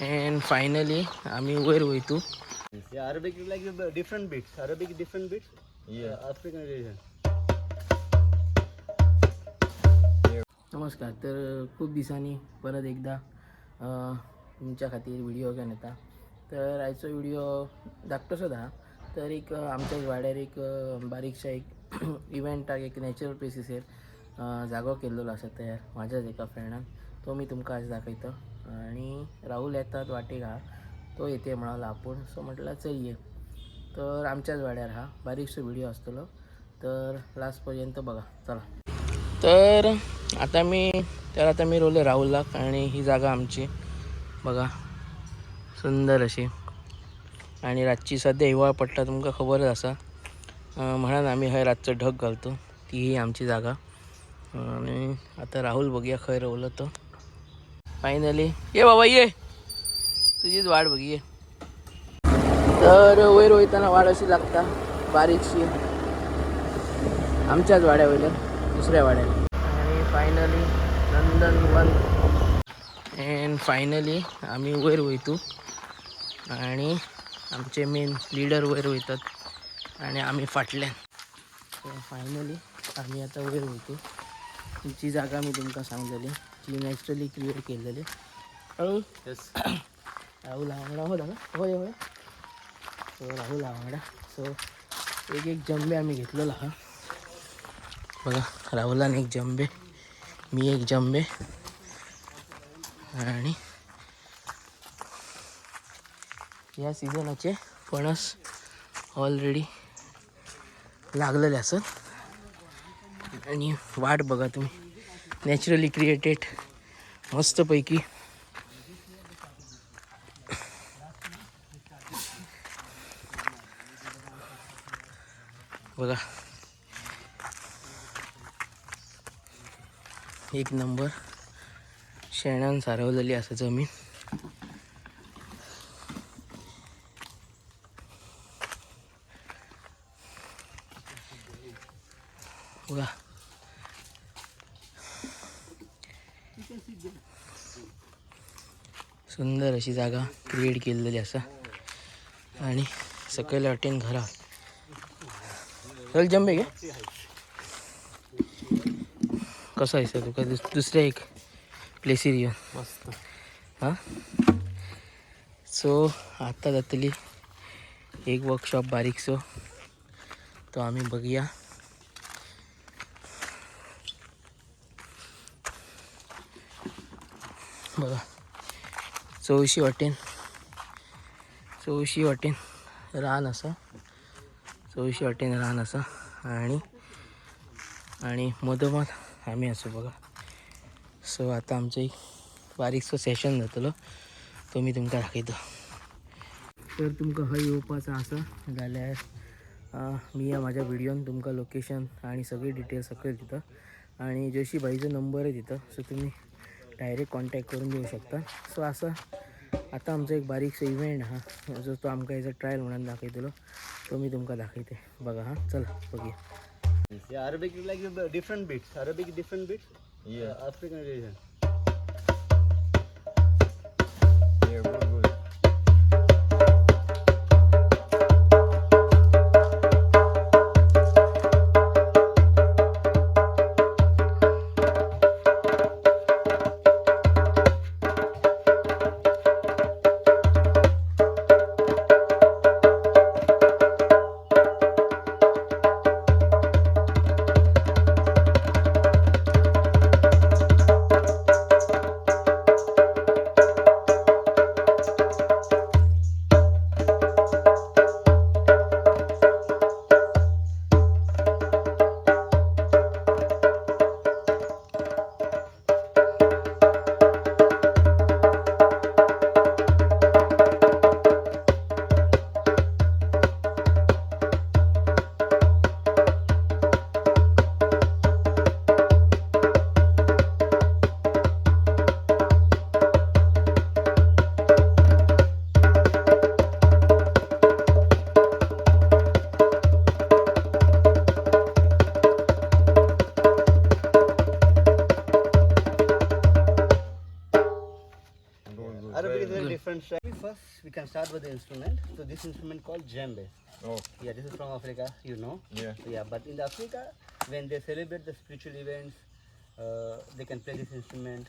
and finally आम्ही वर वयतू. Yeah, Arabic is like different beats. Arabic different beats. Yeah. African region. नमस्कार. तर खूप दिवसांनी परत एकदा तुमच्या खातीर व्हिडिओ घेवन येता. तर आयचो व्हिडिओ धाकटो सुद्धा. तर एक आमच्या वाड्यार एक बारीकशा एक इव्हेंटाक एक नॅचरल प्लेसीसेर जागो केल्लो आसा तयार म्हाज्याच एका फ्रेंडान. तो मी तुमकां आज दाखयतो. आणि राहुल येतात वाटेक हा, तो येते म्हणाला आपूण. सो म्हटलं चल ये. तर आमच्याच वाड्यार हा बारीकसो व्हिडिओ असतलो, तर लास्टपर्यंत बघा. चला. तर आता मी रोवले राहुलाक. आणि ही जागा आमची बघा, सुंदर अशी. आणि रातची सध्या हिवाळा पडटा तुमकां खबरच आसा, म्हणून आम्ही हय रातचो ढग घालतो. ती ही आमची जागा. आणि आता राहुल बघूया खंय रोवलो तो. फायनली ये बाबा ये, तुझीच वाट बघी. तर वयर वयताना वाट अशी लागता बारीकशी आमच्याच वाड्या वयल्यान दुसऱ्या वाड्यान. आणि फायनली नंदनवन. अँड फायनली आम्ही वयर वयतू. आणि आमचे मेन लिडर वयर वयतात आणि आम्ही फाटल्यान. सो फायनली आम्ही आता वयर वयतू. जी जागा मी तुमकां सांगलेली जी नॅचरली क्रिएट केलेली. राहुल Yes. राहुल हा वांगडा हो दादा होय होय. सो राहुल हा वांगडा. सो एक जंबे आम्ही घेतलेला हा बघा. राहुलान एक जंबे, मी एक जंबे. आणि या सीझनाचे फणस ऑलरेडी लागलेले असत. आणि वाट बघा तुम्ही, नॅचरली क्रिएटेड मस्तपैकी. बघा एक नंबर शेणान सारवलेली असं जमीन. बघा सुंदर अशी जागा क्रिएट केलेली असा. आणि सकयल वाटेन घरा. चल जंबे घे. कसं आहे सर तुका दुसऱ्या एक प्लेसीर येऊन मस्त. हां. सो आता जातली एक वर्कशॉप बारीकसो, तो आम्ही बघूया. बघा चौशी वाटेन रान असा. चौशी वाटेन रान असा. आणि मधोमध आम्ही असो बघा. सो आता आमचं एक बारीकसो सेशन जातलो, तो मी तुमकां दाखयतो. तर तुमकां हय येवपाचं आसा जाल्यार मी या माझ्या व्हिडिओन तुमकां लोकेशन आणि सगळी डिटेल्स सकयल दिता. आणि जशी बाईचो नंबर आहे तिथं, सो तुम्ही डायरेक्ट कॉन्टॅक्ट करून देऊ शकता. सो असं आता आमचा एक बारीकसो इव्हेंट हा, जो तो आमकां याचा ट्रायल म्हणून दाखयतलो, तो मी तुमकां दाखयते बघा. हां चला बघूया. Yeah, Arabic is like different beats. Arabic different beats. Yeah. African region. Yeah, good. is a different style. First, we can start with the instrument. So this instrument called djembe. Oh, Yeah, this is from Africa, you know. yeah. Yeah, but in Africa, when they celebrate the spiritual events, they can play this instrument.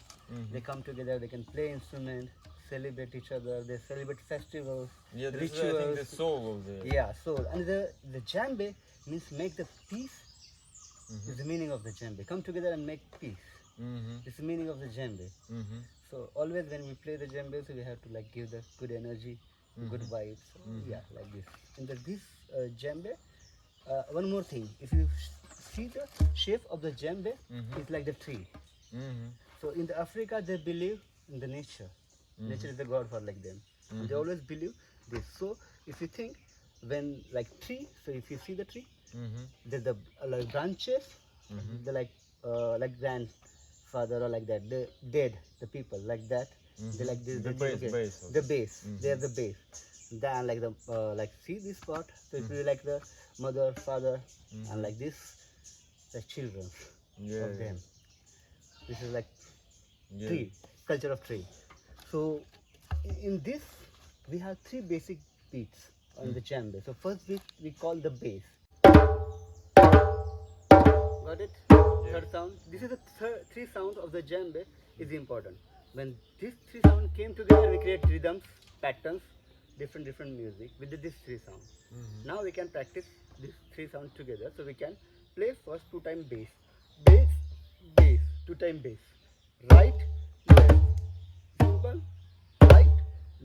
They come together, they can play instrument, celebrate each other. They celebrate festivals, Yeah, this rituals. is, I think, the soul of the. Yeah, so and the djembe means make the peace. Is the meaning of the djembe. Come together and make peace. Mm-hmm. It's the meaning of the djembe. Mm-hmm. So always when we play the djembe, so we have to like give the good energy, good vibes. So, yeah, like this. And this djembe, one more thing. If you see the shape of the djembe, it's like the tree. Mm-hmm. So in the Africa, they believe in the nature. Nature is the god for like them. And they always believe this. So if you think when like tree, so if you see the tree, Mm-hmm. there's the like branches, the like grandfather or like that, the dead, the people like that. They like this. The they base, base of the base. They are the base. Then like the like see this part. So it will be like the mother, father, and like this, the children Yeah, of them. This is like yeah. tree, culture of tree. So in this we have three basic beats on the djembe. So first beat we call the bass. Got it? Third sound. This is the three sounds of the djembe is important. When these three sounds came together, we create rhythms, patterns, different music with these three sounds. Now we can practice these three sounds together. So we can play first 2-time bass, bass, bass, 2-time bass, right, left, simple, right,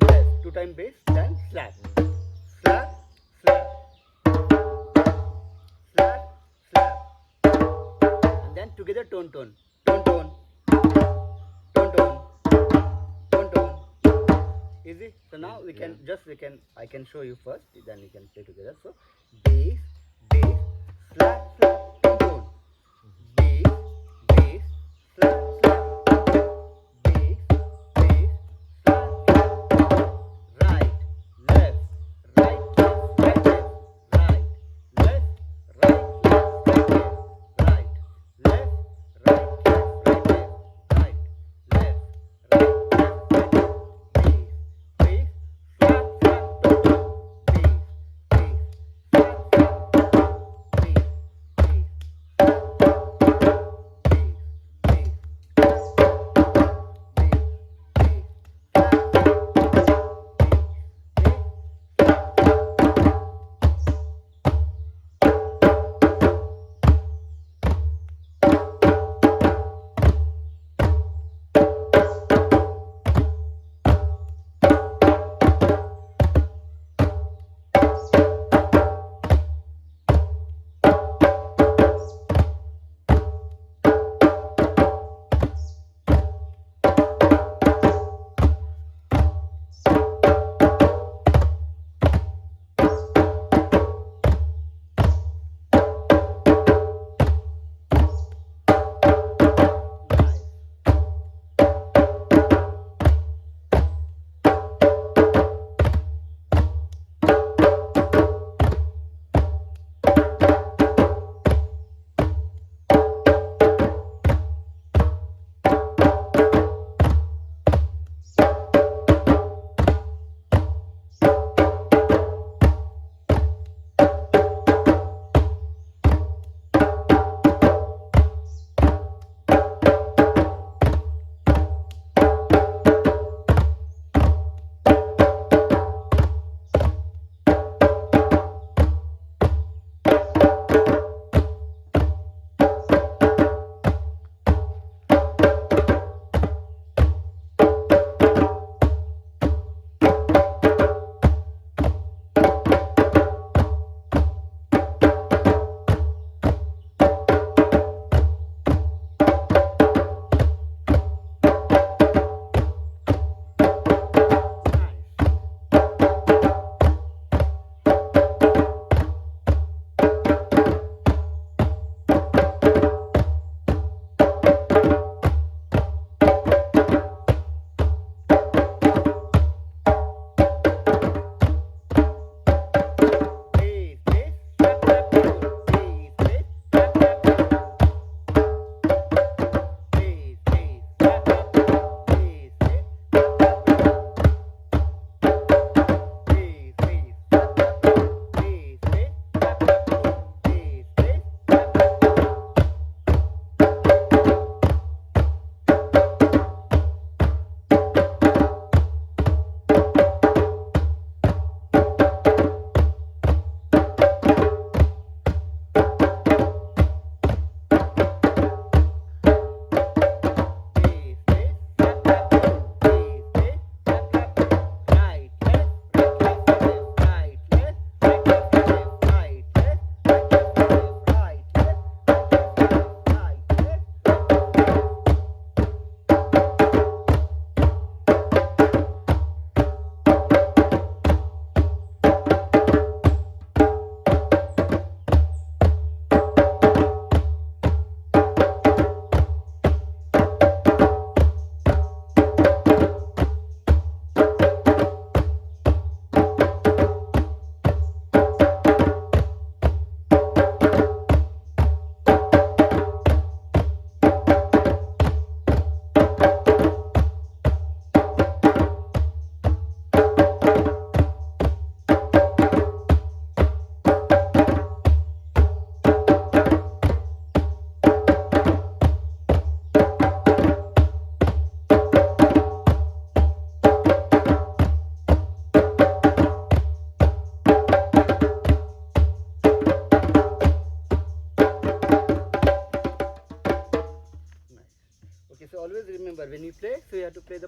left, 2-time bass, then slap, slap, slap, slap, slap, and then together tone, tone, tone, tone, tone, tone, tone, tone. Easy. So now I can show you first, then we can play together. So bass, bass, slap, slap, tone, tone. Bass, bass, slap, slap, tone, tone. Bass, bass, slap, slap, tone, tone. Right, left, right, left, right, left, right, left, right, left, right, left, right, left, right, left, right, left, right, left, right, left, right, left. Bass, bass, slap, slap, tone, tone. Bass, bass, slap, slap, tone, tone. Bass, bass,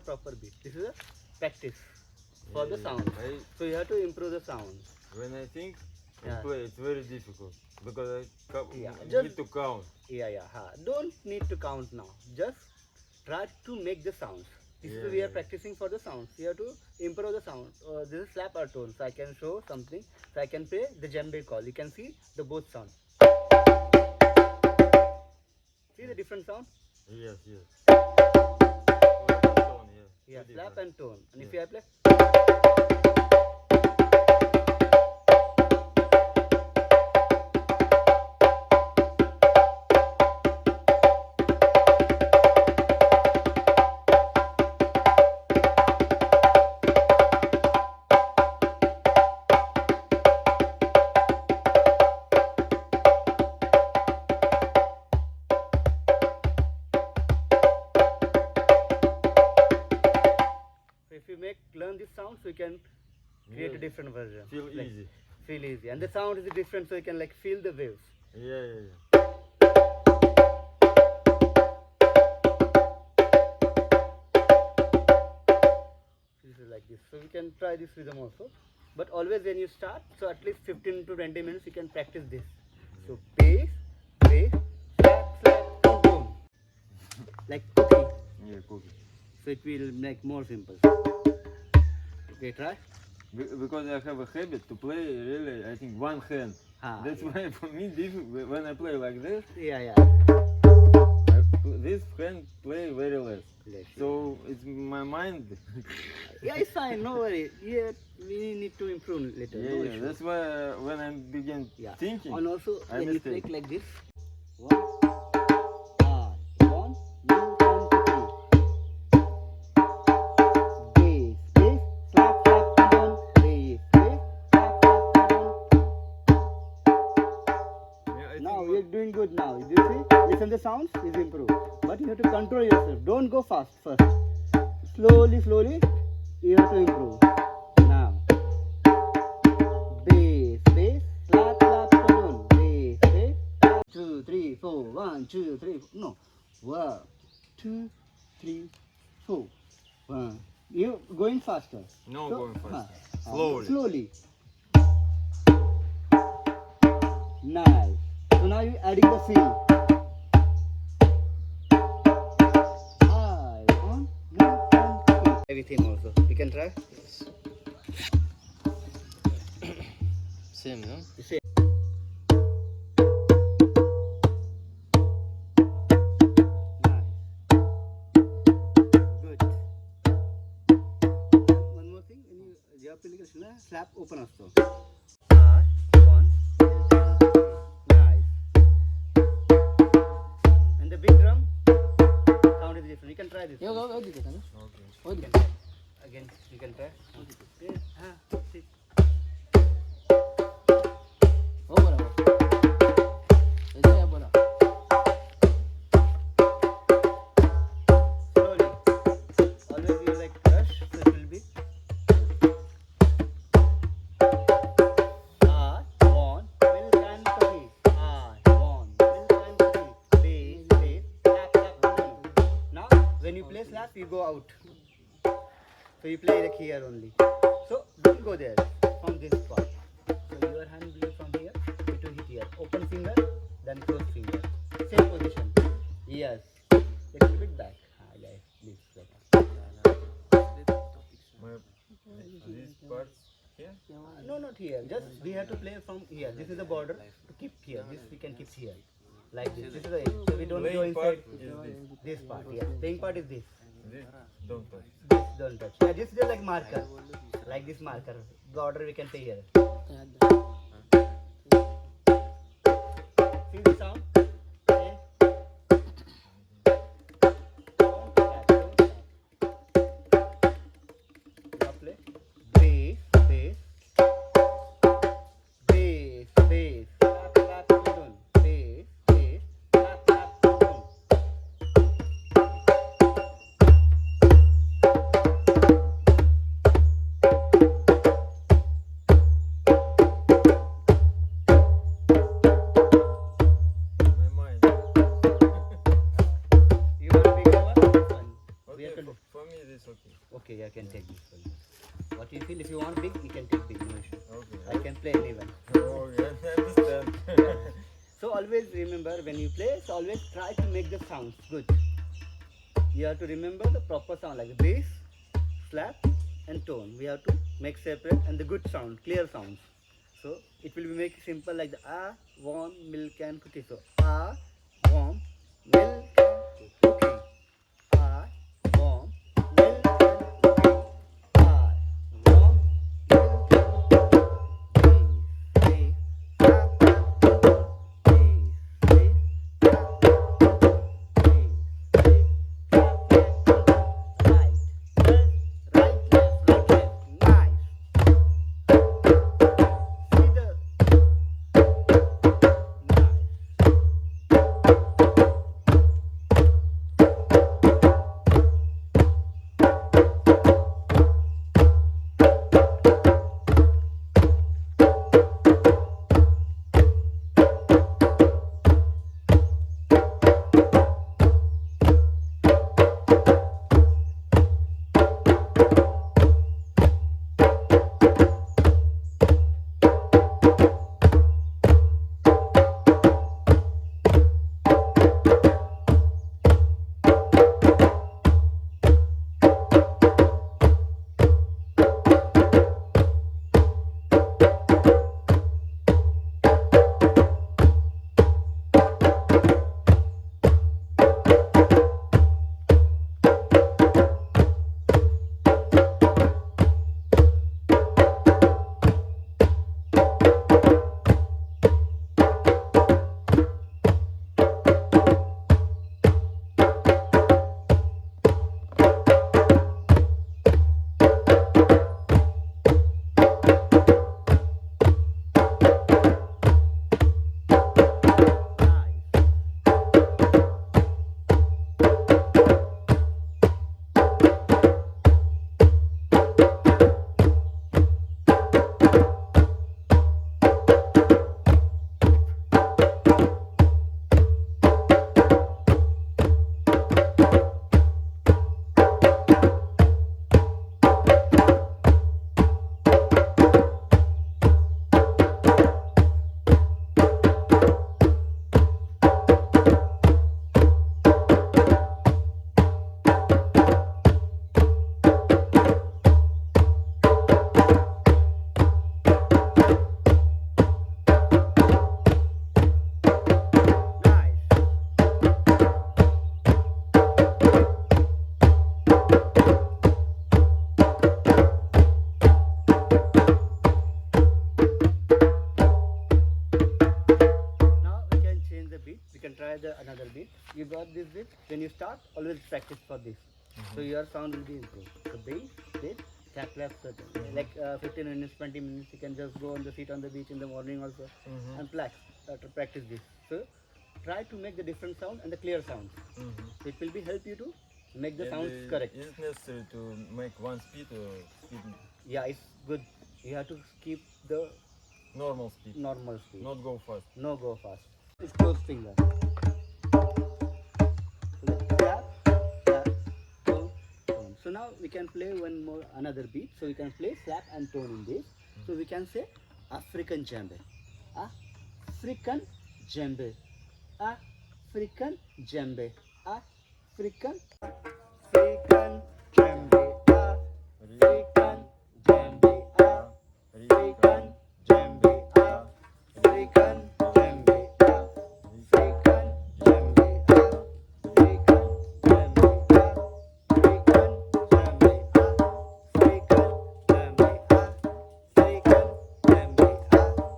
proper beat. This is a practice for the Yeah, sound. So you have to improve the sound. When I think Yeah. and play, it's very difficult because Yeah, need just- to count. Yeah. Don't need to count now. Just try to make the sounds. This Yeah, is we are yeah. practicing for the sounds. You have to improve the sound. This is slap or tone. So I can show something. So I can play the djembe call. You can see the both sound. See the different sound? Yes, yes. Slap and tone, yeah. Yeah, Two slap different. and tone. And if Yeah. I play, so if you learn this sound, so you can create a Yeah. different version. Feel Like, easy. Feel easy. And the sound is different, so you can like feel the waves. Yeah, yeah, yeah. This is like this. So we can try this rhythm also. But always when you start, so at least 15 to 20 minutes you can practice this. So bass, bass, slap, slap, boom, boom. Like cookie. Yeah, cookie. So it will make more simple. Okay, try. Because I have a habit to play really, I think, one hand. Ah, That's yeah. why for me, when I play like this, Yeah. this hand play very less. Let's see. So it's my mind. Yeah, it's fine. No worry. Yeah, we need to improve later. Yeah, no yeah. issue. That's why when I begin Yeah. thinking, And also I when you mistake. click like this, one, ah, one, two, three. Bass, bass, slap, slap, one, bass, bass, slap, slap, one. yeah, I Now think you're doing good now. You see? Listen the sounds is improved. But you have to control yourself. Don't go fast first. Slowly, slowly, you have to improve. Now. Bass, bass, slap, slap, one. Bass, bass, slap. 2, 3, 4. 1, 2, 3, 4. No. 1, 2, 3, 4. 1. You going faster. No, going faster. ah, Slowly. Slowly. Nice. So now you're adding the feel. I want you everything also. You can try. Same ना You say. Nice. Good. One more thing. When you जेव्हा application ला slap open असतो. One. Nice. And the big drum sound is different. You can try this. यो गाव गाव दिसत ना Okay. हो You दिसत can try. Again, you can try. Yeah, see. हो बरोबर येतो या बोला Slowly. Always you like rush, so it will be. I want milk and cookies. I want milk and cookies. Bass, bass, slap, slap, boom. Now, when you play slap, you go out. So you play like here only. So don't go there from this part. So your hand will be from here to hit here. Open finger, then close finger. Same position. Yes. Little bit back. Yeah, please. This part here? No, not here. Just we have to play from here. This is the border to keep here. This we can keep here. Like this. This is the so we don't go Playing part inside is this. this part. Yeah. Playing part is this. This don't touch. This don't touch. Yeah, this is like marker. Like this marker. The order we can play here. See the sound? Okay. Don't tap, don't tap. Now play. Bass, bass. Bass, bass. Clap, clap, tune. Bass, bass. Clap, clap, tune. what you feel. If you want big, you can take big. No issue. Okay. I can play anyone. Oh, yes, I understand. So always remember when you play, so always try to make the sounds good. You have to remember the proper sound like bass, slap, and tone. We have to make separate and the good sound, clear sounds. So it will be make simple like the warm milk and cookie. So warm milk and cookie. Warm milk and cookie. Warm milk and cookie. Another beat. You got this beat. When you start, always practice for this. So your sound will be improved. The bass, this, clap, certain. Like 15 minutes, 20 minutes, you can just go on the sit on the beach in the morning also and practice this. So try to make the different sound and the clear sounds. So it will be help you to make the sounds correct. Is it necessary to make one speed or speed? Yeah, it's good. You have to keep the Normal speed. normal speed. Not go fast. No go fast. It's close finger. Tap, tap, tone, tone. So now we can play another beat. So we can play slap and tone in this. So we can say African djembe. African djembe. African djembe. African. African djembe. African djembe. African djembe. African djembe. African djembe. African djembe. African djembe. African djembe. African djembe. African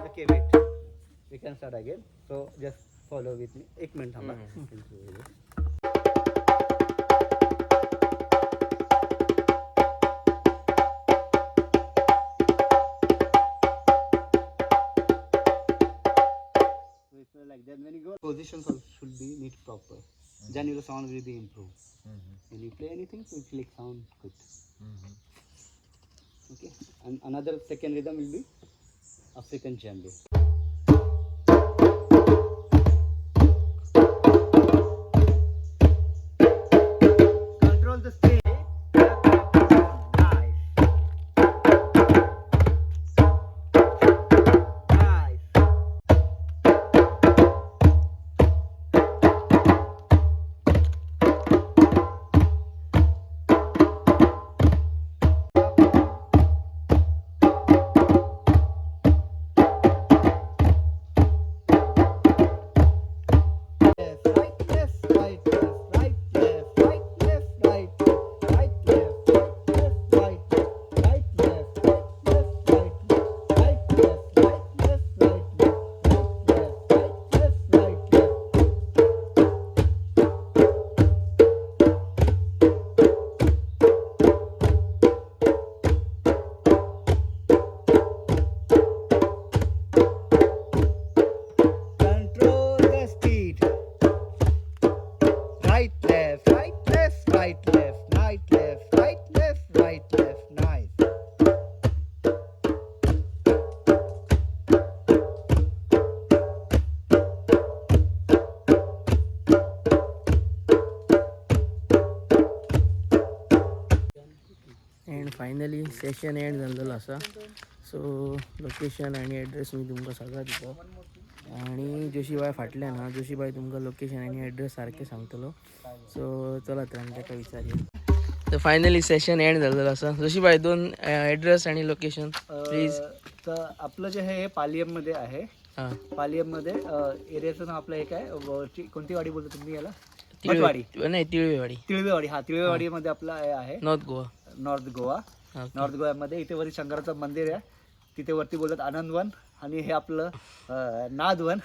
Okay, wait. We can start again. So just follow with me. एक minute थांबा. So like that when you go, positions also should be neat proper. Then your sound will be improved. When you play anything, so it will like sound good. Okay. And another second rhythm will be African djembe. Control the speed. Nice. Nice. Control the speed. Right, left, right, left, right, left, right, left, right, left, right, left. Nice. And finally session and झालेलं असा. सो location आणि address मी तुमकां सगळं दितो आणि जोशीबाय फाटल्या ना जोशीबाय तुमकां location आणि ॲड्रेस सारखे सांगतलो. सो चला तर आमी ताका विचारूया. तर फायनली सेशन एंड झालेलं असा. जोशीबाय दोन ॲड्रेस आणि लोकेशन प्लीज. तर आपलं जे आहे हे पालियममध्ये आहे. हां पालियममध्ये एरियाचं नाव आपलं हे काय कोणती वाडी बोलतो तुम्ही याला? तिळवेवाडी नाही तिळवेवाडी तिळवेवाडी. हा तिळवेवाडीमध्ये आपलं हे आहे north Goa. North Goa. North गोव्यामध्ये इथे वरती शंकराचं मंदिर आहे. तिथे वरती बोलतात आनंदवन आणि हे आपलं नादवन.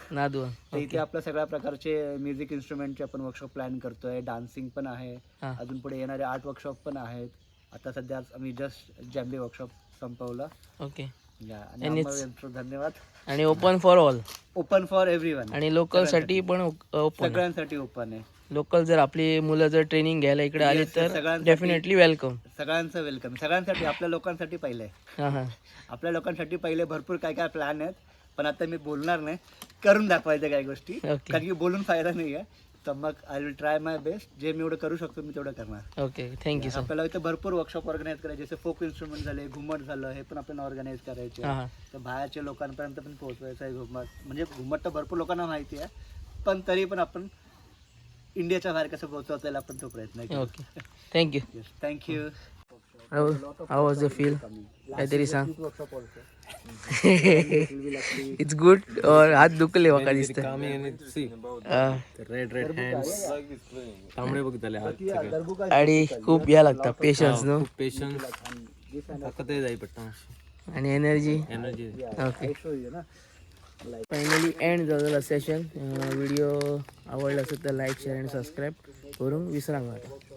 तर इथे आपल्या सगळ्या प्रकारचे म्युझिक इन्स्ट्रुमेंटचे आपण वर्कशॉप प्लॅन करतोय. डान्सिंग पण आहे. अजून पुढे येणारे आर्ट वर्कशॉप पण आहेत. आता सध्या आम्ही जस्ट जॅम्बे वर्कशॉप संपवलं. ओके आणि आम्हाला धन्यवाद. आणि open for all. Open for everyone. आणि लोकलसाठी पण ओपन. सगळ्यांसाठी ओपन आहे. लोकल जर आपली मुलं जर ट्रेनिंग घ्यायला इकडे आली तर डेफिनेटली वेलकम. सगळ्यांचं वेलकम. सगळ्यांसाठी आपल्या लोकांसाठी पहिले. आपल्या लोकांसाठी पहिले भरपूर काय काय प्लॅन आहेत. पण आता मी बोलणार नाही. करून दाखवायचं काही गोष्टी. कारण की बोलून फायदा नाही आहे. तर मग I will try my best. जे मी एवढं करू शकतो मी तेवढं करणार. Okay thank you sir. आपल्याला इथे भरपूर वर्कशॉप ऑर्गनाईज करायचे. जसे फोक इन्स्ट्रुमेंट झाले, घुमट झालं, हे पण आपण ऑर्गनाईज करायचे. तर बाहेरच्या लोकांपर्यंत पण पोहोचवायचं आहे घुमट. म्हणजे घुमट तर भरपूर लोकांना माहिती आहे. पण तरी पण आपण इंडियाच्या बाहेर कसं पोहोचवता येईल आपण तो प्रयत्न केला. Okay thank you. Thank you. How was the feel? काहीतरी सांग. इट्स गुड और हात दुखले म्हाका दिसतं. रेड हँड्स तांबडे बघितले हात आणि खूप या लागता पेशन्स नो. पेशन्स ताकद जाय पडटा आणि energy. Energy. Okay finally and झालेला सेशन. व्हिडिओ आवडला असेल तर लाईक शेअर आणि सबस्क्राईब करून विसरा नका.